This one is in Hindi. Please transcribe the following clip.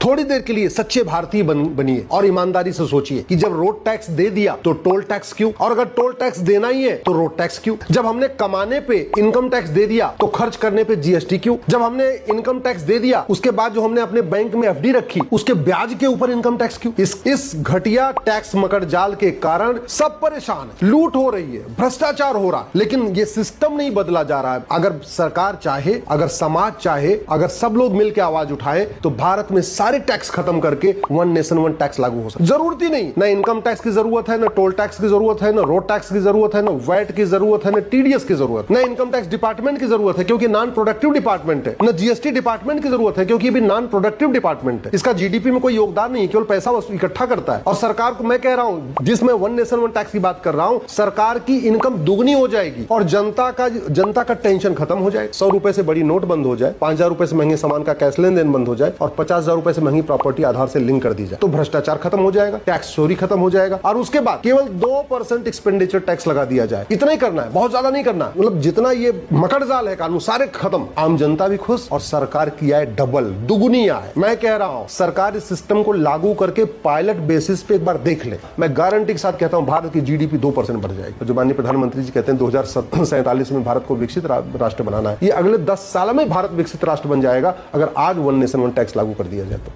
थोड़ी देर के लिए सच्चे भारतीय बनिए और ईमानदारी से सोचिए कि जब रोड टैक्स दे दिया तो टोल टैक्स क्यों, और अगर टोल टैक्स देना ही है तो रोड टैक्स क्यों। जब हमने कमाने पे इनकम टैक्स दे दिया तो खर्च करने पे जीएसटी क्यों। जब हमने इनकम टैक्स दे दिया उसके बाद जो हमने अपने बैंक में एफडी रखी उसके ब्याज के ऊपर इनकम टैक्स क्यों। इस घटिया टैक्स मकर जाल के कारण सब परेशान है, लूट हो रही है, भ्रष्टाचार हो रहा है, लेकिन ये सिस्टम नहीं बदला जा रहा है। अगर सरकार चाहे, अगर समाज चाहे, अगर सब लोग मिलकर आवाज उठाए तो भारत में सारे टैक्स खत्म करके वन नेशन वन टैक्स लागू हो सकता है। जरूरत ही नहीं, ना इनकम टैक्स की जरूरत है, ना टोल टैक्स की जरूरत है, ना रोड टैक्स की जरूरत है, ना वैट की जरूरत है, ना टीडीएस की जरूरत, ना इनकम टैक्स डिपार्टमेंट की जरूरत है क्योंकि नॉन प्रोडक्टिव डिपार्टमेंट है, ना जीएसटी डिपार्टमेंट की जरूरत है क्योंकि भी नॉन प्रोडक्टिव डिपार्टमेंट है। इसका जीडीपी में कोई योगदान नहीं, केवल पैसा इकट्ठा करता है। और सरकार को मैं कह रहा हूं, जिसमें वन नेशन वन टैक्स की बात कर रहा हूं, सरकार की इनकम दुगनी हो जाएगी और जनता का टेंशन खत्म हो जाएगा। 100 रुपए से बड़ी नोट बंद हो जाए, 5,000 रुपए से महंगे सामान का कैश लेन देन बंद हो जाए और 50,000 रुपए से महंगी प्रॉपर्टी आधार से लिंक कर दी जाए तो भ्रष्टाचार खत्म हो जाएगा, टैक्स चोरी खत्म हो जाएगा और उसके बाद केवल 2% एक्सपेंडिचर टैक्स लगा दिया जाए। इतना ही करना है, बहुत ज्यादा नहीं करना। मतलब जितना ये मकड़जाल है कानून सारे खत्म, आम जनता भी खुश और सरकार की आय डबल दुगुनी आय। मैं कह रहा हूं सरकार इस सिस्टम को लागू करके पायलट बेसिस पे एक बार देख ले, मैं गारंटी के साथ कहता हूं भारत की जीडीपी 2% बढ़ जाएगी। जो माननीय प्रधानमंत्री जी कहते हैं 2047 में भारत को विकसित राष्ट्र बनाना है, ये अगले 10 साल में भारत विकसित राष्ट्र बन जाएगा अगर आज वन नेशन वन टैक्स लागू कर दिया जाए तो।